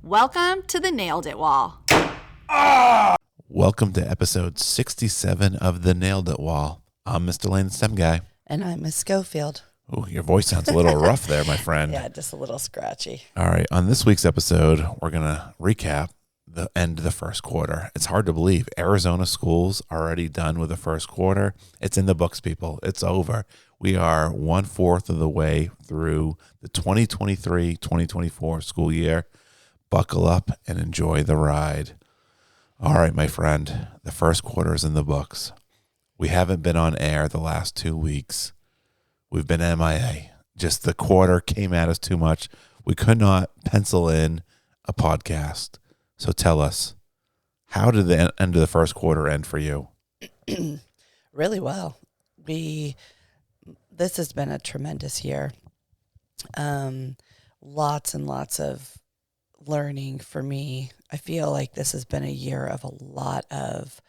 Welcome to the Nailed It Wall. Welcome to episode 67 of the Nailed It Wall. I'm Mr. Lane, the STEM guy. And I'm Miss Scofield. Oh, your voice sounds a little rough there, my friend. Yeah, just a little scratchy. All right, on this week's episode, we're going to recap the end of the first quarter. It's hard to believe. Arizona schools are already done with the first quarter. It's in the books, people. It's over. We are 1/4 of the way through the 2023-2024 school year. Buckle up and enjoy the ride. All right, my friend, the first quarter is in the books. We haven't been on air the last 2 weeks. We've been MIA. Just the quarter came at us too much. We could not pencil in a podcast. So tell us, how did the end of the first quarter end for you? Really well. This has been a tremendous year. Lots and lots of learning for me. I feel like this has been a year of a lot of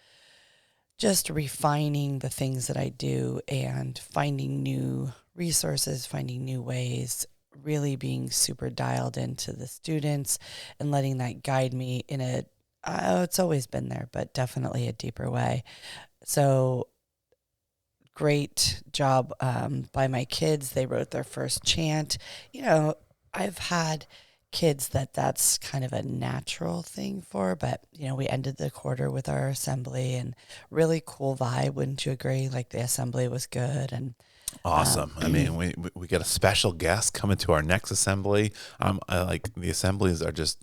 just refining the things that I do and finding new resources, finding new ways, really being super dialed into the students and letting that guide me in it's always been there, but definitely a deeper way. So great job by my kids. They wrote their first chant. You know, I've had kids that's kind of a natural thing for, but we ended the quarter with our assembly and really cool vibe. Wouldn't you agree? Like the assembly was good and awesome. I mean, we get a special guest coming to our next assembly. I like the assemblies are just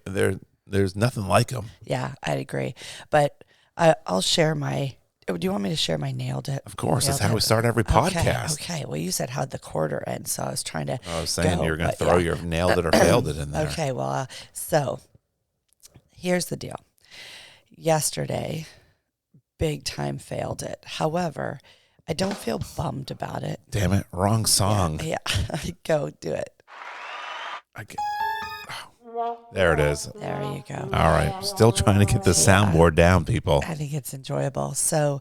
there's nothing like them. Yeah, I'd agree. But I'll share my. Do you want me to share my nailed it? Of course, that's how we start every podcast. Okay. Well, you said how'd the quarter end, so I was trying to. I was saying you're going to throw your nailed it or failed it in there. Okay. Well, so here's the deal. Yesterday, big time failed it. However, I don't feel bummed about it. Damn it! Wrong song. Yeah. Go do it. There it is. There you go. All right. Still trying to get the soundboard down, people. I think it's enjoyable. So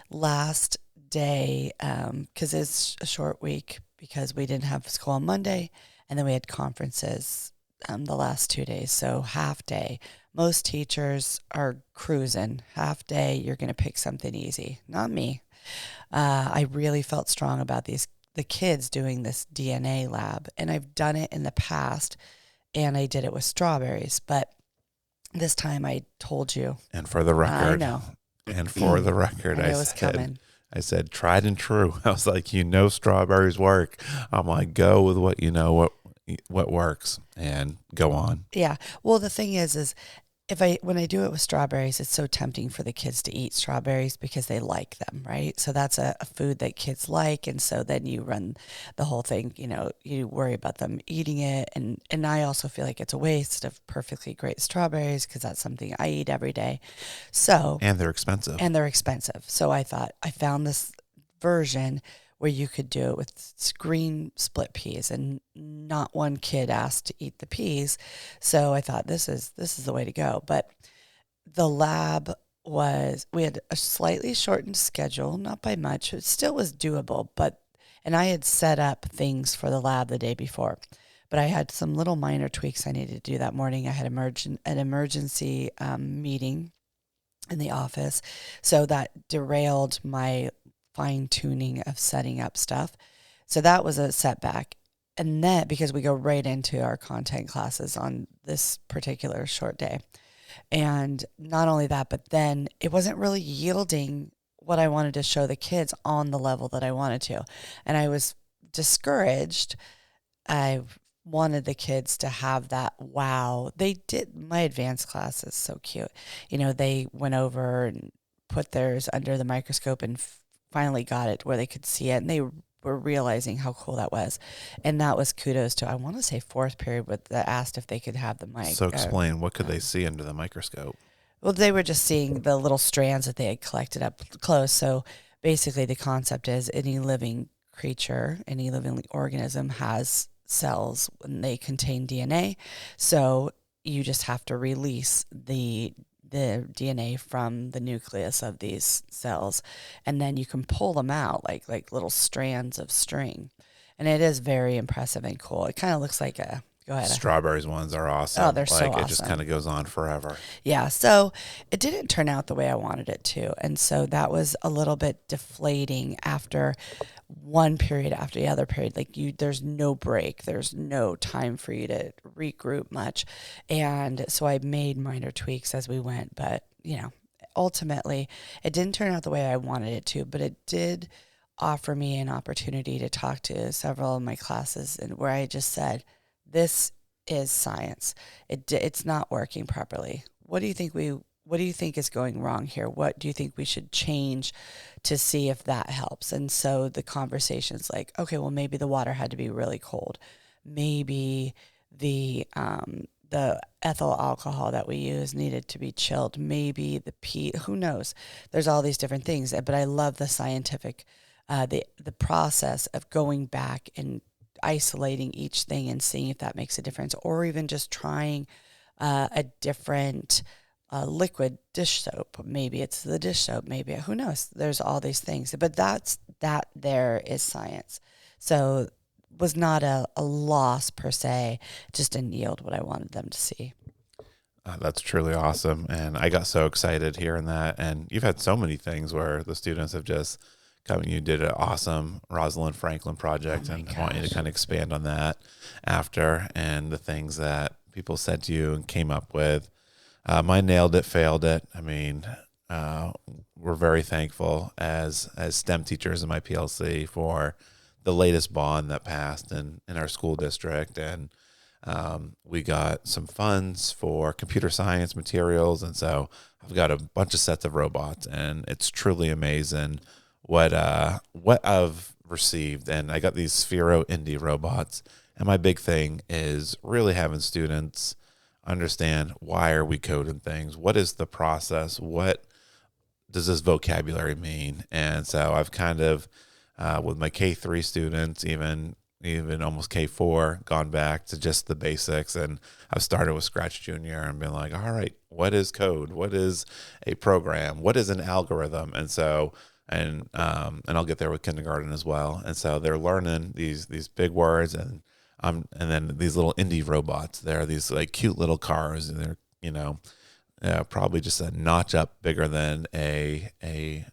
last day, because it's a short week because we didn't have school on Monday and then we had conferences the last 2 days. So half day. Most teachers are cruising. Half day, you're going to pick something easy. Not me. I really felt strong about the kids doing this DNA lab. And I've done it in the past. And I did it with strawberries, but this time I told you. And for the record, I know. And for the record, I said tried and true. I was like, strawberries work. I'm like, go with what works, and go on. Yeah. Well, the thing is when I do it with strawberries, it's so tempting for the kids to eat strawberries because they like them, right? So that's a food that kids like. And so then you run the whole thing, you worry about them eating it. And I also feel like it's a waste of perfectly great strawberries because that's something I eat every day. And they're expensive. So I thought I found this version where you could do it with green split peas, and not one kid asked to eat the peas. So I thought this is the way to go. But the lab we had a slightly shortened schedule, not by much. It still was doable, and I had set up things for the lab the day before. But I had some little minor tweaks I needed to do that morning. I had an emergency meeting in the office, so that derailed my fine-tuning of setting up stuff. So that was a setback. And then, because we go right into our content classes on this particular short day. And not only that, but then it wasn't really yielding what I wanted to show the kids on the level that I wanted to. And I was discouraged. I wanted the kids to have that wow. They did. My advanced class is so cute. They went over and put theirs under the microscope and finally got it where they could see it, and they were realizing how cool that was. And that was kudos to, I want to say, fourth period, that asked if they could have the mic. So explain, what could they see under the microscope? Well, they were just seeing the little strands that they had collected up close. So basically the concept is any living creature, any living organism has cells and they contain DNA. So you just have to release the DNA from the nucleus of these cells, and then you can pull them out like little strands of string. And it is very impressive and cool. It kind of looks like Go ahead. Strawberries ones are awesome. Oh, they're so It just awesome. kind of goes on forever. Yeah, so it didn't turn out the way I wanted it to. And so that was a little bit deflating after one period after the other period. Like there's no break. There's no time for you to regroup much. And so I made minor tweaks as we went, but ultimately it didn't turn out the way I wanted it to, but it did offer me an opportunity to talk to several of my classes and where I just said, this is science. It's not working properly. What do you think is going wrong here? What do you think we should change to see if that helps? And so the conversation's like, okay, well, maybe the water had to be really cold. Maybe the ethyl alcohol that we use needed to be chilled. Maybe who knows? There's all these different things, but I love the scientific, the process of going back and isolating each thing and seeing if that makes a difference, or even just trying a different liquid dish soap. Maybe it's the dish soap. Maybe, who knows? There's all these things, but that there is science. So was not a loss per se, just didn't yield what I wanted them to see. That's truly awesome. And I got so excited hearing that. And you've had so many things where the students have just come. You did an awesome Rosalind Franklin project, and I want you to kind of expand on that after, and the things that people said to you and came up with. Mine nailed it, failed it. I mean, we're very thankful as STEM teachers in my PLC for the latest bond that passed in our school district. And we got some funds for computer science materials. And so I've got a bunch of sets of robots, and it's truly amazing what I've received. And I got these Sphero Indie robots. And my big thing is really having students understand, why are we coding things? What is the process? What does this vocabulary mean? And so I've kind of, with my K3 students, even almost K4, gone back to just the basics. And I've started with Scratch Junior and been like, all right, what is code? What is a program? What is an algorithm? And so, and I'll get there with kindergarten as well. And so they're learning these big words, and then these little indie robots. They're these like cute little cars, and they're probably just a notch up bigger than a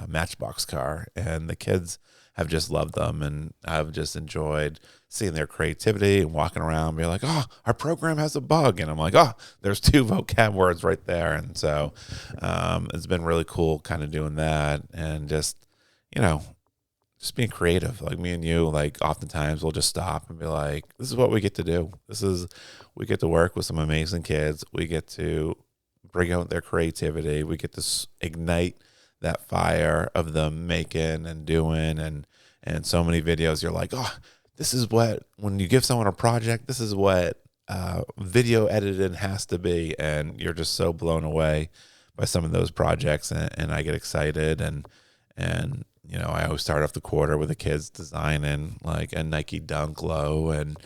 Matchbox car. And the kids have just loved them, and I've just enjoyed seeing their creativity and walking around and being like, oh, our program has a bug. And I'm like, oh, there's 2 vocab words right there. And so it's been really cool kind of doing that, and just being creative. Like me and you, like oftentimes we'll just stop and be like, this is what we get to do. We get to work with some amazing kids. We get to bring out their creativity. We get to ignite that fire of them making and doing, and so many videos you're like, oh, this is what, when you give someone a project, this is what video edited has to be. And you're just so blown away by some of those projects, and I get excited. And I always start off the quarter with the kids designing like a Nike Dunk low, and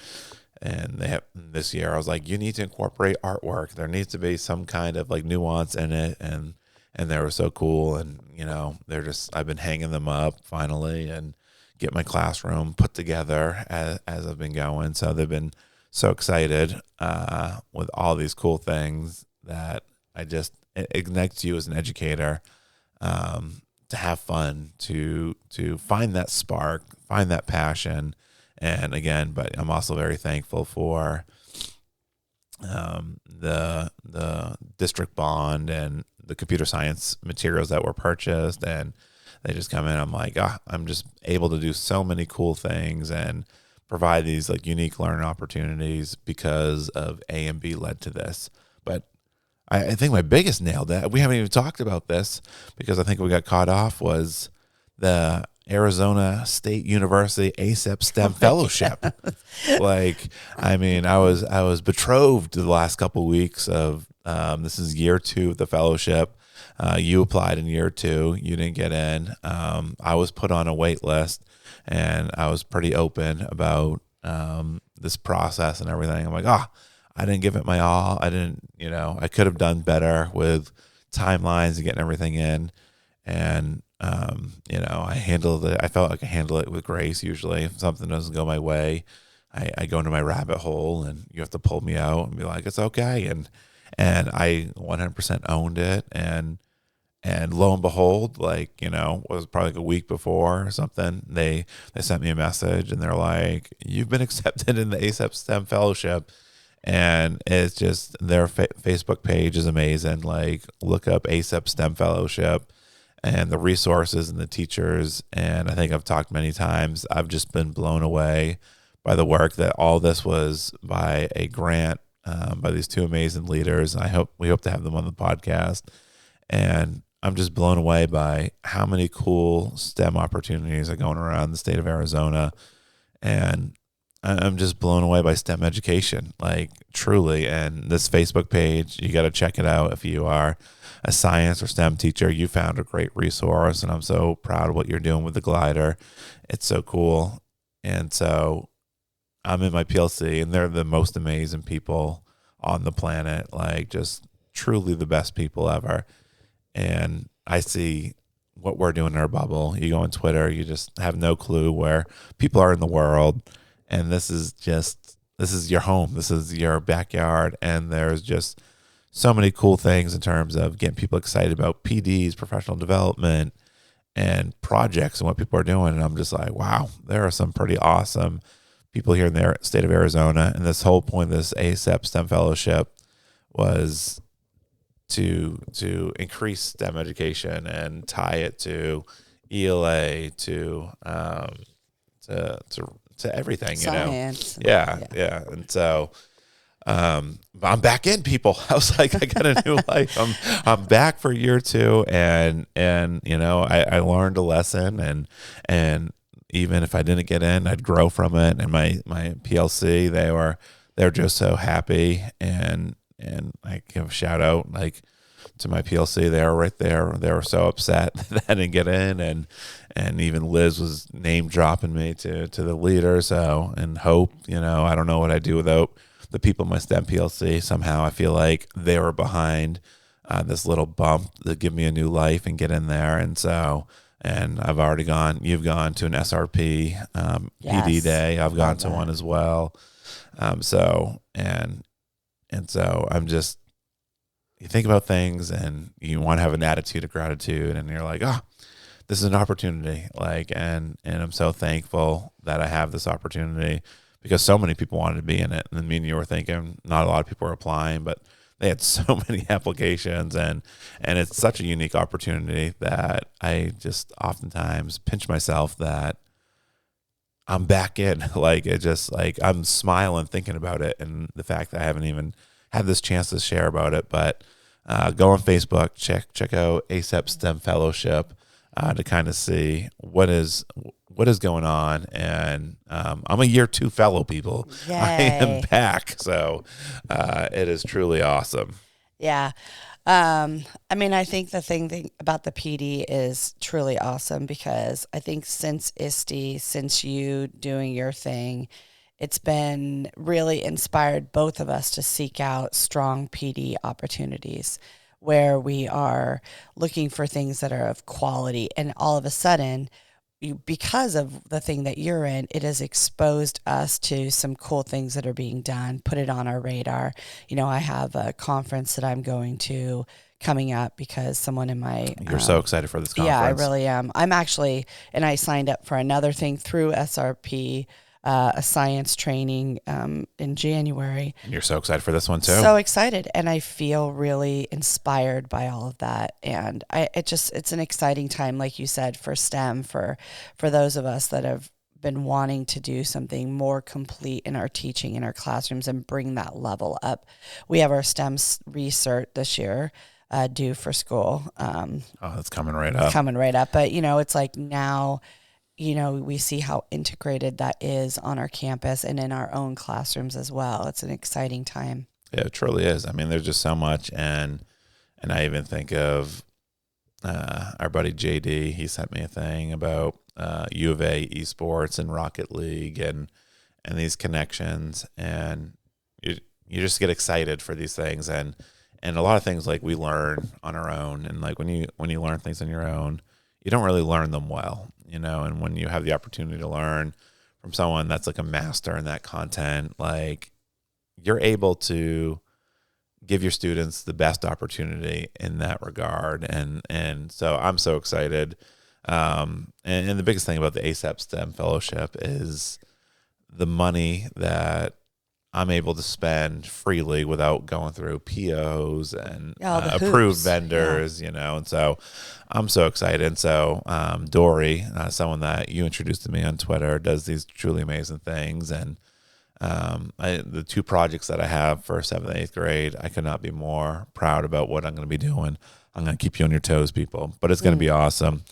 they have, this year I was like, you need to incorporate artwork. There needs to be some kind of like nuance in it, and they were so cool. And I've been hanging them up finally, and get my classroom put together as I've been going. So they've been so excited with all these cool things that it ignites you as an educator to have fun, to find that spark, find that passion. And again, but I'm also very thankful for the district bond and the computer science materials that were purchased, and they just come in. I'm like, I'm just able to do so many cool things and provide these like unique learning opportunities because of A and B led to this. But I think my biggest nail that we haven't even talked about this, because I think we got caught off, was the Arizona State University ASAP STEM Fellowship. Like, I mean, I was betrothed the last couple of weeks of this is year 2 of the fellowship. You applied in year 2. You didn't get in. I was put on a wait list, and I was pretty open about this process and everything. I'm like, I didn't give it my all. I didn't, I could have done better with timelines and getting everything in. And, I handled it. I felt like I handle it with grace. Usually if something doesn't go my way, I go into my rabbit hole, and you have to pull me out and be like, it's okay. And I 100% owned it. And lo and behold, like, was probably like a week before or something, they sent me a message, and they're like, you've been accepted in the ASAP STEM Fellowship. And it's just their Facebook page is amazing. Like, look up ASAP STEM Fellowship and the resources and the teachers. And I think I've talked many times, I've just been blown away by the work that all this was by a grant by these two amazing leaders. And we hope to have them on the podcast. And I'm just blown away by how many cool STEM opportunities are going around the state of Arizona. And I'm just blown away by STEM education, like, truly. And this Facebook page, you got to check it out. If you are a science or STEM teacher, you found a great resource. And I'm so proud of what you're doing with the glider. It's so cool. And so I'm in my PLC, and they're the most amazing people on the planet, like, just truly the best people ever. And I see what we're doing in our bubble. You go on Twitter, you just have no clue where people are in the world. And this is your home. This is your backyard. And there's just so many cool things in terms of getting people excited about PDs, professional development, and projects and what people are doing. And I'm just like, wow, there are some pretty awesome people here in the state of Arizona. And this whole point of this ASAP STEM Fellowship was to increase STEM education and tie it to ELA, to everything, Science. Yeah. And so I'm back in, people. I was like, I got a new life. I'm back for year 2, and I learned a lesson, and even if I didn't get in, I'd grow from it. And my PLC, they're just so happy, and I give a shout out, like, to my PLC. They were right there. They were so upset that I didn't get in, and even Liz was name dropping me to the leader. So, and Hope, I don't know what I'd do without the people in my STEM PLC. Somehow I feel like they were behind this little bump that give me a new life and get in there. And so, and I've already you've gone to an SRP Yes. PD day. I've gone to that. one as well. So I'm just, you think about things and you want to have an attitude of gratitude, and you're like, this is an opportunity. Like, and I'm so thankful that I have this opportunity, because so many people wanted to be in it. And me and you were thinking not a lot of people are applying, but they had so many applications, and it's such a unique opportunity that I just oftentimes pinch myself that I'm back in. Like, it just, like, I'm smiling thinking about it, and the fact that I haven't even had this chance to share about it. But go on Facebook, check out ASAP STEM Fellowship to kind of see what is going on. And I'm a year 2 fellow, people. Yay. I am back. So it is truly awesome. Yeah. I mean, I think the thing about the PD is truly awesome, because I think since ISTE, since you doing your thing, it's been really inspired both of us to seek out strong PD opportunities where we are looking for things that are of quality. And all of a sudden, because of the thing that you're in, it has exposed us to some cool things that are being done, put it on our radar. I have a conference that I'm going to coming up because someone in my... You're so excited for this conference. Yeah, I really am. I'm actually, and I signed up for another thing through SRP, a science training in January. And you're so excited for this one too. So excited, and I feel really inspired by all of that. And it's an exciting time, like you said, for STEM, for those of us that have been wanting to do something more complete in our teaching in our classrooms and bring that level up. We have our STEM research this year due for school. That's coming right up. But it's like now, we see how integrated that is on our campus and in our own classrooms as well. It's an exciting time. Yeah, it truly is. I mean, there's just so much. And I even think of our buddy JD. He sent me a thing about U of A esports and Rocket League and these connections. And you just get excited for these things. And a lot of things, like, we learn on our own. And like when you learn things on your own, you don't really learn them well, and when you have the opportunity to learn from someone that's like a master in that content, like you're able to give your students the best opportunity in that regard. And so I'm so excited. And the biggest thing about the ASAP STEM Fellowship is the money that I'm able to spend freely without going through POs and approved vendors, and so I'm so excited. And so Dory, someone that you introduced to me on Twitter, does these truly amazing things. And the 2 projects that I have for 7th and 8th grade, I could not be more proud about what I'm going to be doing. I'm going to keep you on your toes, people, but it's going to be awesome.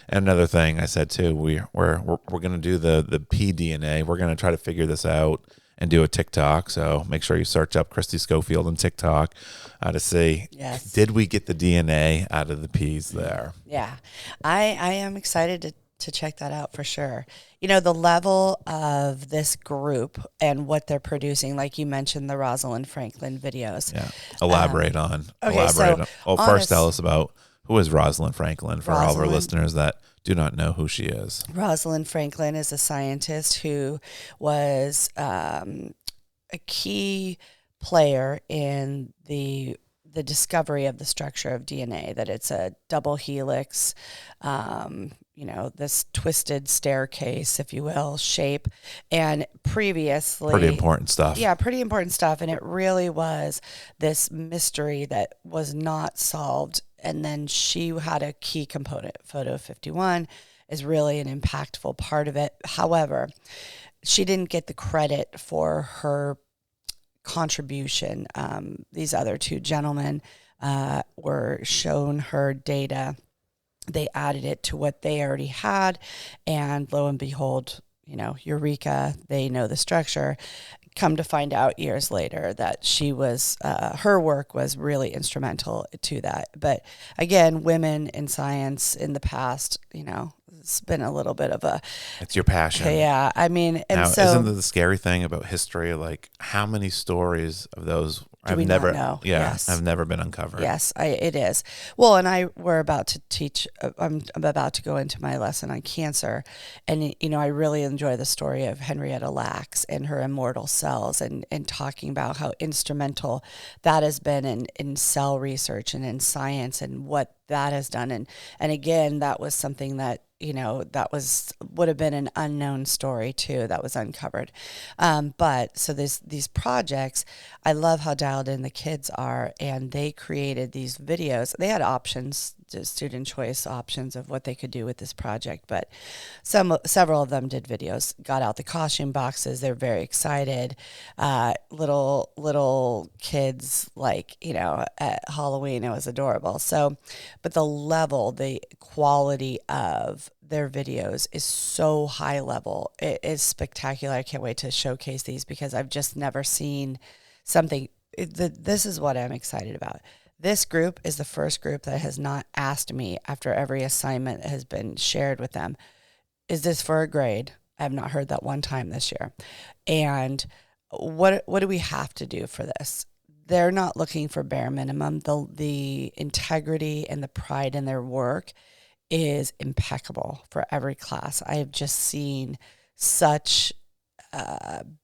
And another thing I said too, we're going to do the pDNA. We're going to try to figure this out and do a TikTok. So make sure you search up Christy Scofield on TikTok to see, did we get the DNA out of the peas there? Yeah, I am excited to check that out for sure. The level of this group and what they're producing, like you mentioned, the Rosalind Franklin videos. Yeah, elaborate on. Well, first tell us about who is Rosalind Franklin for all of our listeners that do not know who she is. Rosalind Franklin is a scientist who was a key player in the discovery of the structure of DNA, that it's a double helix, this twisted staircase, if you will, shape. And previously... Pretty important stuff. Yeah, pretty important stuff. And it really was this mystery that was not solved. And then she had a key component. Photo 51 is really an impactful part of it. However, she didn't get the credit for her contribution. These other 2 gentlemen were shown her data. They added it to what they already had, and lo and behold, eureka, they know the structure. Come to find out years later that she was, her work was really instrumental to that. But again, women in science in the past, it's been a little bit of a... It's your passion. Yeah, I mean, and now, so... Isn't the scary thing about history, like how many stories of those I've never know? Yeah, yes. I've never been uncovered. Yes, it is. Well, and we're about to teach, I'm about to go into my lesson on cancer. And, I really enjoy the story of Henrietta Lacks and her immortal cells and talking about how instrumental that has been in cell research and in science and what that has done. And again, that was something that, that would have been an unknown story too, that was uncovered. But so these projects, I love how dialed in the kids are, and they created these videos. They had options, student choice options of what they could do with this project, but several of them did videos, got out the costume boxes. They're very excited. Little kids, like, at Halloween, it was adorable. So, but the quality of their videos is so high level. It is spectacular. I can't wait to showcase these because I've just never seen something. This is what I'm excited about. This group is the first group that has not asked me after every assignment has been shared with them, is this for a grade? I have not heard that one time this year. And what do we have to do for this? They're not looking for bare minimum. The integrity and the pride in their work is impeccable for every class. I have just seen such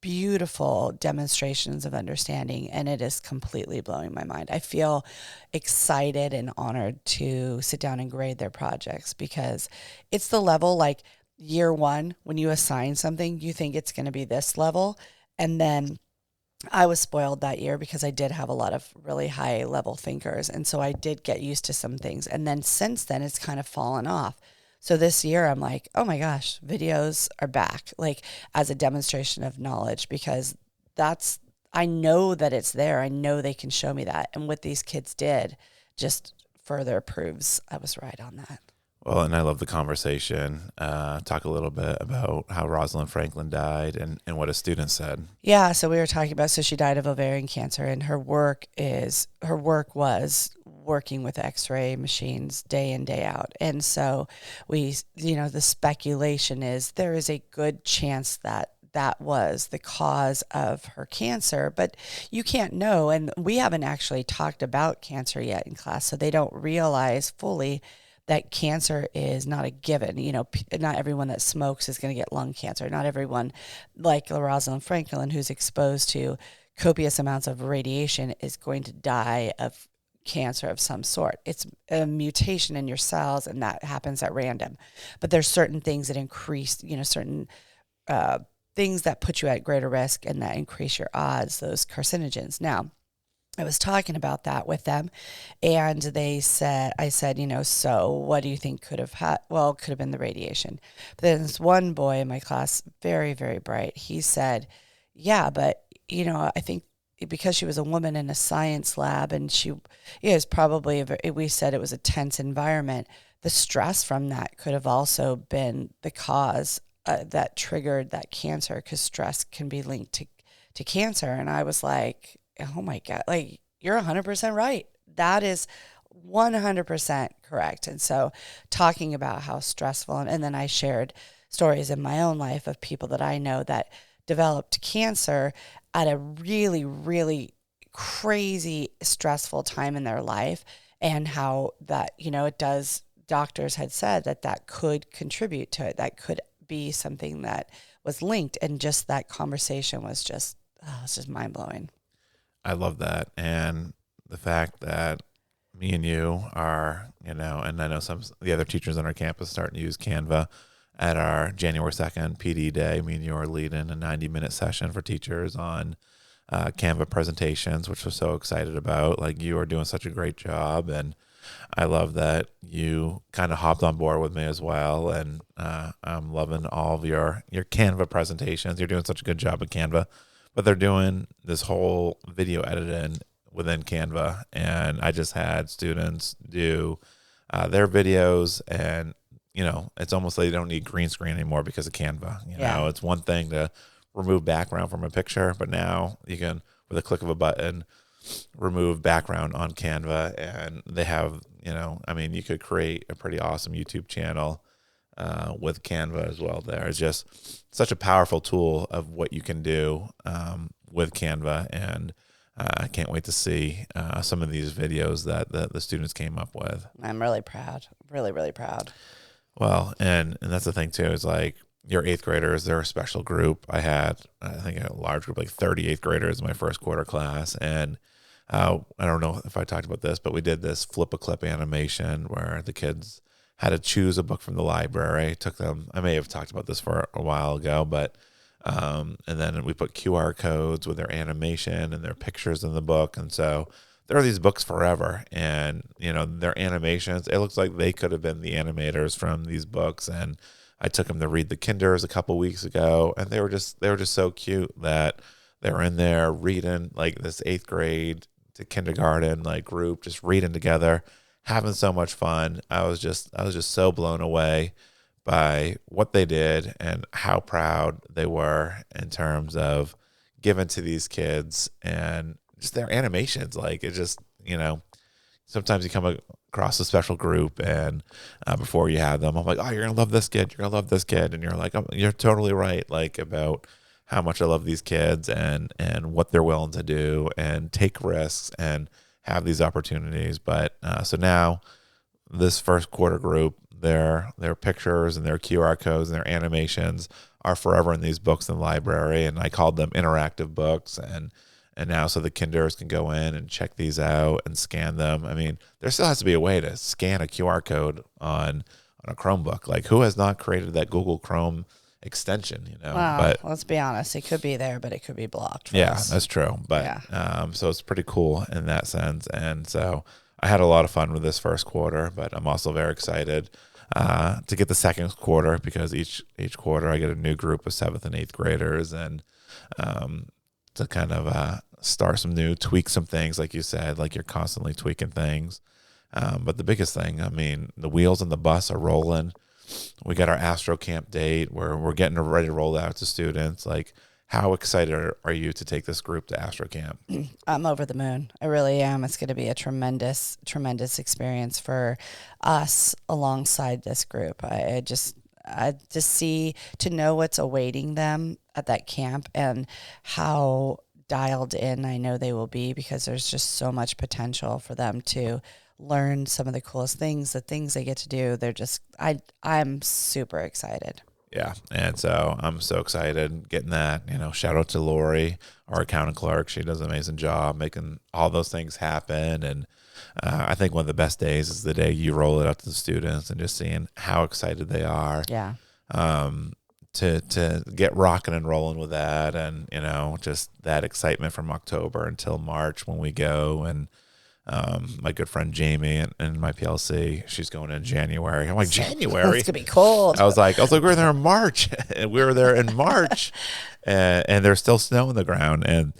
beautiful demonstrations of understanding, and it is completely blowing my mind. I feel excited and honored to sit down and grade their projects because it's the level, like year 1, when you assign something, you think it's going to be this level. And then I was spoiled that year because I did have a lot of really high level thinkers. And so I did get used to some things. And then since then, it's kind of fallen off. So this year I'm like, oh my gosh, videos are back, like as a demonstration of knowledge, because I know that it's there. I know they can show me that. And what these kids did just further proves I was right on that. Well, and I love the conversation. Talk a little bit about how Rosalind Franklin died and what a student said. Yeah, so we were talking about, so she died of ovarian cancer, and her work was working with x-ray machines day in, day out. And so the speculation is there is a good chance that was the cause of her cancer, but you can't know. And we haven't actually talked about cancer yet in class, so they don't realize fully that cancer is not a given. You know, not everyone that smokes is going to get lung cancer. Not everyone, like Rosalind Franklin, who's exposed to copious amounts of radiation, is going to die of cancer of some sort. It's a mutation in your cells, and that happens at random. But there's certain things that increase, you know, certain things that put you at greater risk and that increase your odds, those carcinogens. Now, I was talking about that with them, and I said, you know, so what do you think could have had? Well, it could have been the radiation. But then this one boy in my class, very, very bright, he said, yeah, but, you know, I think because she was a woman in a science lab and she is probably, we said it was a tense environment, the stress from that could have also been the cause that triggered that cancer, because stress can be linked to cancer. And I was like, oh my God, like, you're 100% right. That is 100% correct. And so talking about how stressful, and then I shared stories in my own life of people that I know that developed cancer at a really, really crazy, stressful time in their life, and how that, you know, it does, doctors had said that could contribute to it. That could be something that was linked. And just that conversation was just, it's just mind blowing. I love that. And the fact that me and you are, you know, and I know some of the other teachers on our campus starting to use Canva. At our January 2nd PD day, me and you are leading a 90-minute session for teachers on Canva presentations, which we're so excited about. Like, you are doing such a great job, and I love that you kind of hopped on board with me as well. And I'm loving all of your Canva presentations. You're doing such a good job at Canva. But they're doing this whole video editing within Canva, and I just had students do their videos, and you know, it's almost like they don't need green screen anymore because of Canva. You know, it's one thing to remove background from a picture, but now you can, with a click of a button, remove background on Canva, and they have, you know, I mean, you could create a pretty awesome YouTube channel with Canva as well. There is just such a powerful tool of what you can do with Canva, and I can't wait to see some of these videos that the students came up with. I'm really proud, really, really proud. Well, and that's the thing too, is like, your eighth graders, they're a special group. I think a large group, like 30 eighth graders in my first quarter class. And I don't know if I talked about this, but we did this flip a clip animation where the kids had to choose a book from the library. It took them, I may have talked about this for a while ago, but and then we put QR codes with their animation and their pictures in the book. And so there are these books forever, and you know, their animations, it looks like they could have been the animators from these books. And I took them to read the Kinders a couple weeks ago, and they were just so cute that they were in there reading, like, this eighth grade to kindergarten like group, just reading together, having so much fun. I was just so blown away by what they did and how proud they were in terms of giving to these kids, and just their animations. Like, it just, you know, sometimes you come across a special group, and before you have them, I'm like, oh, you're gonna love this kid, you're gonna love this kid, and you're like, oh, you're totally right, like, about how much I love these kids and what they're willing to do and take risks and have these opportunities. But so now this first quarter group, their pictures and their QR codes and their animations are forever in these books in the library, and I called them interactive books. And now, so the kinders can go in and check these out and scan them. I mean, there still has to be a way to scan a QR code on a Chromebook. Like, who has not created that Google Chrome extension, you know? Wow, But let's be honest, it could be there, but it could be blocked for yeah, us. that's true. But so it's pretty cool in that sense. And so I had a lot of fun with this first quarter, but I'm also very excited to get the second quarter, because each quarter I get a new group of 7th and 8th graders, and to kind of start some new, tweak some things, like you said, like, you're constantly tweaking things. But the biggest thing, I mean, the wheels on the bus are rolling. We got our Astro Camp date where we're getting ready to roll out to students. Like, how excited are you to take this group to Astro Camp? I'm over the moon. I really am. It's going to be a tremendous, tremendous experience for us alongside this group. I just to know what's awaiting them at that camp, and how dialed in I know they will be, because there's just so much potential for them to learn some of the coolest things, the things they get to do. They're just, I'm super excited. Yeah. And so I'm so excited getting that, shout out to Lori, our accountant clerk. She does an amazing job making all those things happen. And I think one of the best days is the day you roll it out to the students and just seeing how excited they are. Yeah. To get rocking and rolling with that. And, just that excitement from October until March when we go. And my good friend Jamie and my PLC, she's going in January. I'm like, January? It's gonna be cold. I was like, we're there in March. And we were there in March, and there's still snow on the ground. And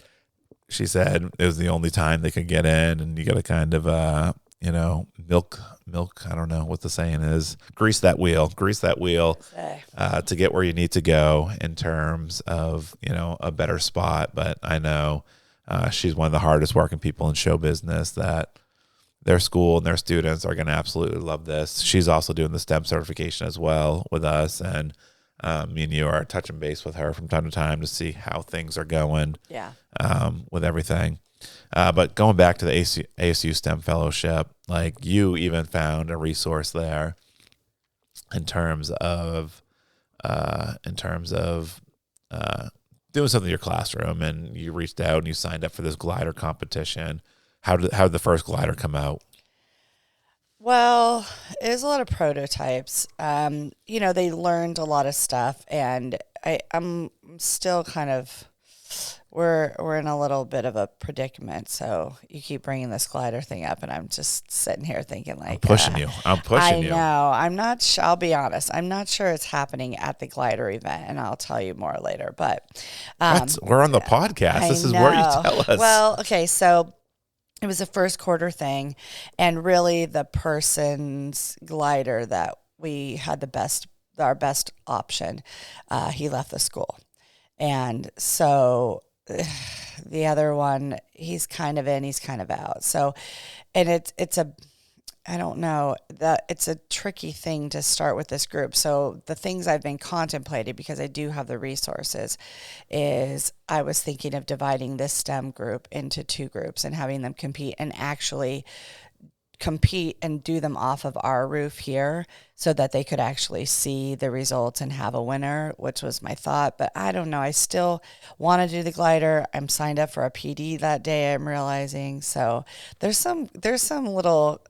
she said it was the only time they could get in, and you got to kind of, milk. I don't know what the saying is. Grease that wheel to get where you need to go in terms of a better spot. But I know. She's one of the hardest working people in show business, that their school and their students are going to absolutely love this. She's also doing the STEM certification as well with us. And me and you are touching base with her from time to time to see how things are going with everything. But going back to the ASU STEM Fellowship, like you even found a resource there in terms of doing something in your classroom, and you reached out and you signed up for this glider competition. How did the first glider come out? Well, it was a lot of prototypes. They learned a lot of stuff, and I'm still kind of, we're in a little bit of a predicament. So you keep bringing this glider thing up, and I'm just sitting here thinking like, I'm pushing you. I know. I'm not. I'll be honest. I'm not sure it's happening at the glider event, and I'll tell you more later. But we're on the podcast. This is where you tell us. Well, okay, so it was a first quarter thing, and really the person's glider that we had our best option, he left the school, and so the other one, he's kind of in, he's kind of out. So, and it's a, I don't know, that it's a tricky thing to start with this group. So the things I've been contemplating, because I do have the resources, is I was thinking of dividing this STEM group into two groups and having them compete and do them off of our roof here so that they could actually see the results and have a winner, which was my thought. But I don't know. I still want to do the glider. I'm signed up for a PD that day, I'm realizing. So there's some little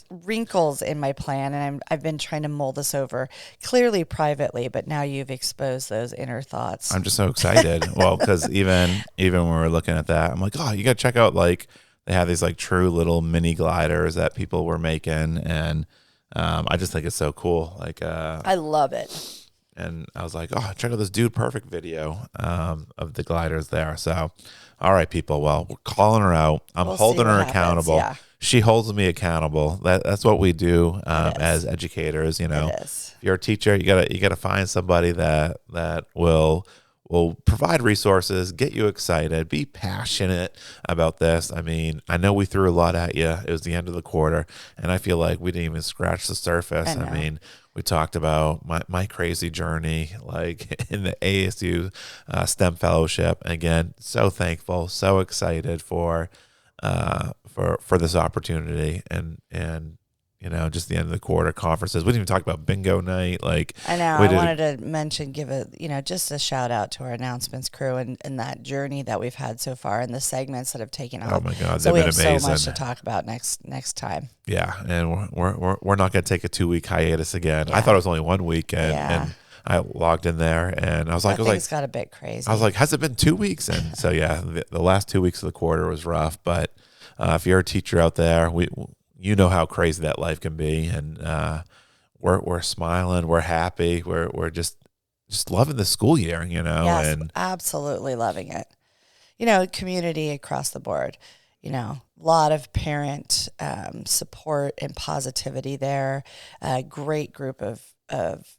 wrinkles in my plan, and I've been trying to mull this over clearly privately, but now you've exposed those inner thoughts. I'm just so excited. Well, because even when we're looking at that, I'm like, oh, you got to check out, like, they have these like true little mini gliders that people were making, and I just think it's so cool. Like, I love it. And I was like, oh, check out this Dude Perfect video of the gliders there. So, all right, people. Well, we're calling her out. I'm holding her accountable. Yeah. She holds me accountable. That's what we do as educators. If you're a teacher, you gotta find somebody that will provide resources, get you excited, be passionate about this. I mean, I know we threw a lot at you. It was the end of the quarter, and I feel like we didn't even scratch the surface. I mean, we talked about my crazy journey, like in the ASU STEM Fellowship. Again, so thankful, so excited for this opportunity, and just the end of the quarter conferences. We didn't even talk about bingo night. Like, I know. I wanted to mention, just a shout out to our announcements crew and that journey that we've had so far, and the segments that have taken off. Oh my God, so they've been amazing. So much to talk about next time. Yeah, and we're not going to take a 2-week hiatus again. Yeah. I thought it was only 1 week, and I logged in there, and I was like, it's got a bit crazy. I was like, has it been 2 weeks? And so yeah, the last 2 weeks of the quarter was rough. But if you're a teacher out there, you know how crazy that life can be, and we're smiling, we're happy, we're just loving the school year, Yes, and absolutely loving it. Community across the board. A lot of parent support and positivity there. A great group of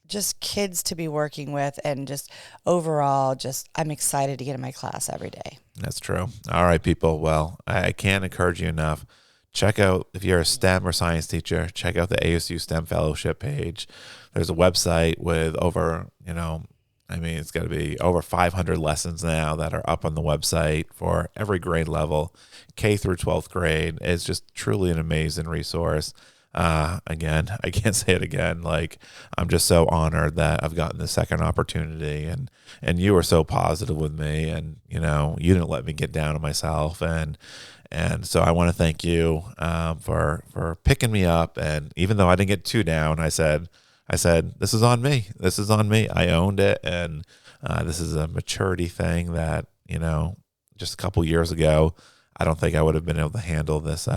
just kids to be working with, and just overall, I'm excited to get in my class every day. That's true. All right, people. Well, I can't encourage you enough. Check out, if you're a STEM or science teacher, check out the ASU STEM Fellowship page. There's a website with over, I mean, it's got to be over 500 lessons now that are up on the website for every grade level, K through 12th grade. It's just truly an amazing resource. Again, I can't say it again. Like, I'm just so honored that I've gotten the second opportunity, and you were so positive with me, and you didn't let me get down on myself, and so I want to thank you for picking me up. And even though I didn't get too down, I said, this is on me. This is on me. I owned it, and this is a maturity thing that just a couple years ago, I don't think I would have been able to handle this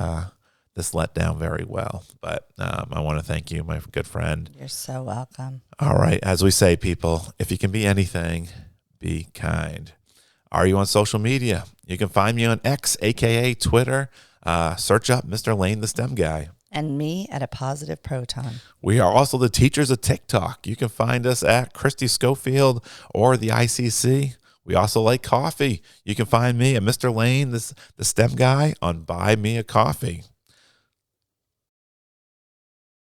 letdown very well. But I want to thank you, my good friend. You're so welcome. All right. As we say, people, if you can be anything, be kind. Are you on social media? You can find me on X, aka Twitter. Search up Mr. Lane, the STEM guy. And me at a positive proton. We are also the teachers of TikTok. You can find us at Christy Scofield or the I.C.C. We also like coffee. You can find me at Mr. Lane, the STEM guy, on Buy Me a Coffee.